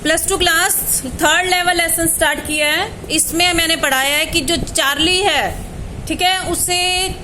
Plus two class third level lesson start किया है। इसमें मैंने पढ़ाया है कि जो चार्ली है, ठीक है, उसे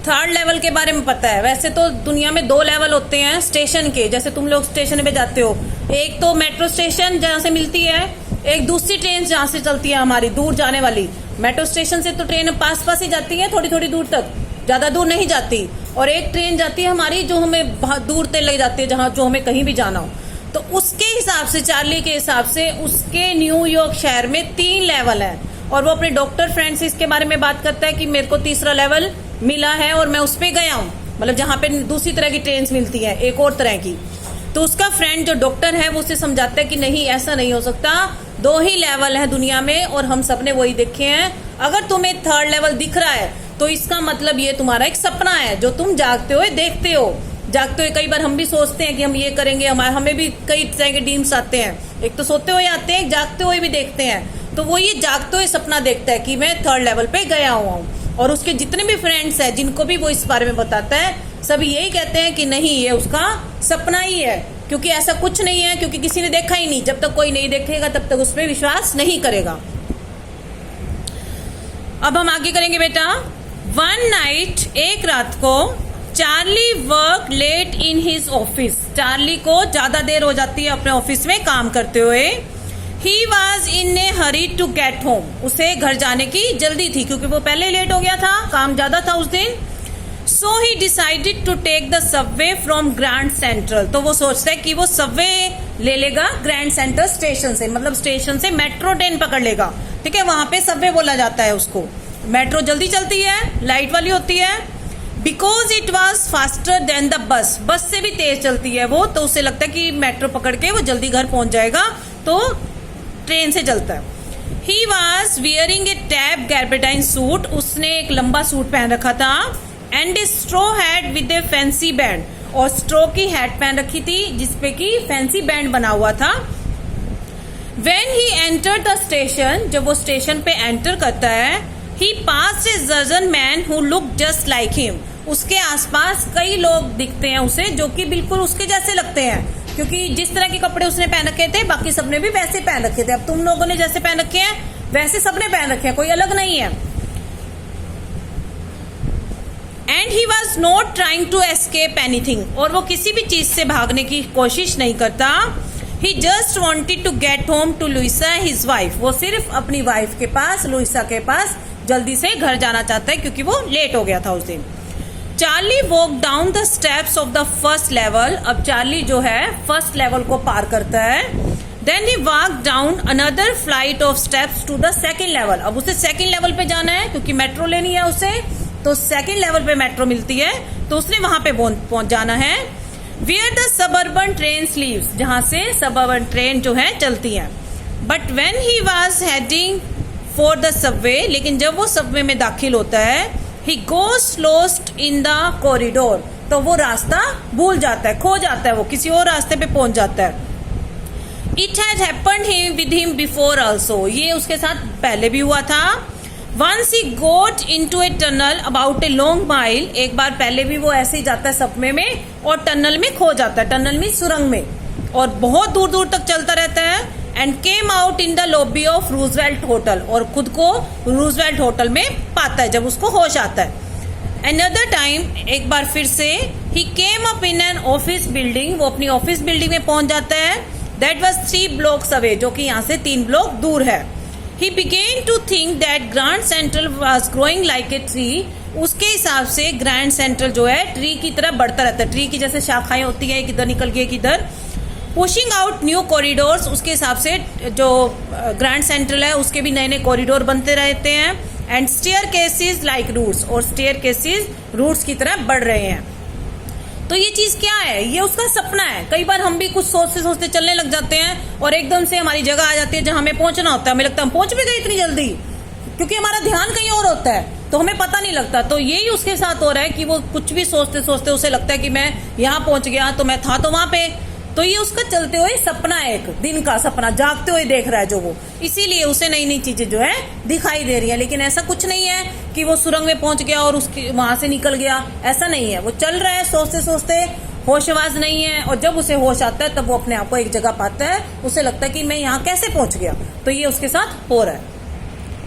थर्ड लेवल के बारे में पता है। वैसे तो दुनिया में 2 लेवल होते हैं स्टेशन के, जैसे तुम लोग स्टेशन पे जाते हो, एक तो मेट्रो स्टेशन जहाँ से मिलती है, एक दूसरी ट्रेन जहाँ से चलती है हमारी दूर जाने वाली। मेट्रो स्टेशन से तो ट्रेन पास पास ही जाती है, थोड़ी थोड़ी दूर तक, ज्यादा दूर नहीं जाती। और एक ट्रेन जाती है हमारी जो हमें बहुत दूर तक ले जाती है, जहाँ जो हमें कहीं भी जाना हो। तो उसके हिसाब से, चार्ली के हिसाब से, उसके न्यूयॉर्क शहर में 3 लेवल है। और वो अपने डॉक्टर फ्रेंड से इसके बारे में बात करता है कि मेरे को तीसरा लेवल मिला है और मैं उस पर गया हूँ, मतलब जहाँ पे दूसरी तरह की ट्रेन मिलती है, एक और तरह की। तो उसका फ्रेंड जो डॉक्टर है वो उसे समझाता है कि नहीं, ऐसा नहीं हो सकता, 2 ही लेवल है दुनिया में और हम सबने वही देखे हैं। अगर तुम्हें थर्ड लेवल दिख रहा है तो इसका मतलब ये तुम्हारा एक सपना है जो तुम जागते हुए देखते हो। जागते हुए कई बार हम भी सोचते हैं कि हम ये करेंगे, हमें भी कई तरह के ड्रीम्स आते हैं। एक तो सोते हुए आते हैं, जागते हुए भी देखते हैं। तो वो ये जागते हुए सपना देखता है कि मैं थर्ड लेवल पे गया हुआ हूँ। और उसके जितने भी फ्रेंड्स हैं जिनको भी वो इस बारे में बताता है, सभी यही कहते हैं कि नहीं, ये उसका सपना ही है, क्योंकि ऐसा कुछ नहीं है, क्योंकि किसी ने देखा ही नहीं। जब तक कोई नहीं देखेगा तब तक उस पर विश्वास नहीं करेगा। अब हम आगे करेंगे बेटा। वन नाइट, एक रात को, Charlie work late in his office. Charlie को ज्यादा देर हो जाती है अपने ऑफिस में काम करते हुए। He was in a hurry to get home. उसे घर जाने की जल्दी थी क्योंकि वो पहले लेट हो गया था, काम ज्यादा था उस दिन। So he decided to take the subway from Grand Central. तो वो सोचता है कि वो सबवे ले लेगा ग्रैंड सेंट्रल स्टेशन से, मतलब स्टेशन से मेट्रो ट्रेन पकड़ लेगा। ठीक है, वहां पे सबवे बोला जाता है उसको। मेट्रो जल्दी चलती है, लाइट वाली होती है। Because it was faster than the bus. बस से भी तेज चलती है वो, तो उसे लगता है कि मेट्रो पकड़ के वो जल्दी घर पहुंच जाएगा, तो ट्रेन से चलता है। He was wearing a tan gabardine suit. उसने एक लंबा सूट पहन रखा था। And a straw hat with a fancy band. और स्ट्रो की हैट पहन रखी थी जिसपे की फैंसी बैंड बना हुआ था। When he entered the station, जब वो स्टेशन पे एंटर करता है, he passed a dozen men who looked just like him. उसके आसपास कई लोग दिखते हैं उसे जो कि बिल्कुल उसके जैसे लगते हैं, क्योंकि जिस तरह के कपड़े उसने पहन रखे थे बाकी सबने भी वैसे पहन रखे थे। अब तुम लोगों ने जैसे पहन रखे हैं वैसे सबने पहन रखे हैं, कोई अलग नहीं है। And he was not trying to escape anything. और वो किसी भी चीज से भागने की कोशिश नहीं करता। He just wanted to get home to Louisa, his wife. वो सिर्फ अपनी वाइफ के पास, लुइसा के पास जल्दी से घर जाना चाहता है क्योंकि वो लेट हो गया था उस दिन। Charlie walk down the steps of the first level. अब चार्ली जो है फर्स्ट लेवल को पार करता है। Then he walk down another flight of steps to the second level. अब उसे सेकेंड लेवल पे जाना है क्योंकि मेट्रो लेनी है उसे, तो सेकेंड लेवल पे मेट्रो मिलती है, तो उसने वहां पे पहुंच जाना है। Where the suburban train leaves, जहां से suburban ट्रेन जो है चलती है। But when he was heading for the subway, लेकिन जब वो सबवे में दाखिल होता है, he goes lost in the corridor, तो वो रास्ता भूल जाता है, खो जाता है, वो किसी और रास्ते पे पहुंच जाता है। It had happened with him before also, ये उसके साथ पहले भी हुआ था। Once he got into a tunnel about a long mile, एक बार पहले भी वो ऐसे ही जाता है सपने में और टनल में खो जाता है, टनल में, सुरंग में, और बहुत दूर दूर तक चलता रहता है। And came out in the lobby of Roosevelt hotel, और खुद को रूजवेल्ट होटल में पाता है जब उसको होश आता है। अनदर टाइम, एक बार फिर से, he came up in an office building, वो अपनी ऑफिस बिल्डिंग में पहुंच जाता है। दैट वॉज 3 blocks अवे, जो कि यहाँ से 3 ब्लॉक दूर है। He began to think that Grand Central was growing like a tree. उसके हिसाब से ग्रैंड सेंट्रल जो है ट्री की तरह बढ़ता रहता है, ट्री की जैसे शाखाएं होती है, किधर निकल गई किधर। पुशिंग आउट न्यू कॉरिडोर्स, उसके हिसाब से जो ग्रैंड सेंट्रल है उसके भी नए नए कॉरिडोर बनते रहते हैं। And staircases like roots, और स्टेयर केसेस रूट्स की तरह बढ़ रहे हैं। तो ये चीज क्या है? ये उसका सपना है। कई बार हम भी कुछ सोचते सोचते चलने लग जाते हैं और एकदम से हमारी जगह आ जाती है जहां हमें पहुंचना होता है, हमें लगता है हम पहुंच भी गए इतनी जल्दी, क्योंकि हमारा ध्यान कहीं और होता है तो हमें पता नहीं लगता। तो यही उसके साथ हो रहा है कि वो कुछ भी सोचते सोचते उसे लगता है कि मैं यहाँ पहुंच गया, तो मैं था तो वहां पे। तो ये उसका चलते हुए सपना है, एक दिन का सपना, जागते हुए देख रहा है जो वो, इसीलिए उसे नई नई चीजें जो है दिखाई दे रही है। लेकिन ऐसा कुछ नहीं है कि वो सुरंग में पहुंच गया और उसके वहां से निकल गया, ऐसा नहीं है। वो चल रहा है सोचते सोचते होशवाज नहीं है, और जब उसे होश आता है तब वो अपने आप को एक जगह पाता है, उसे लगता है कि मैं यहाँ कैसे पहुंच गया। तो ये उसके साथ हो रहा है।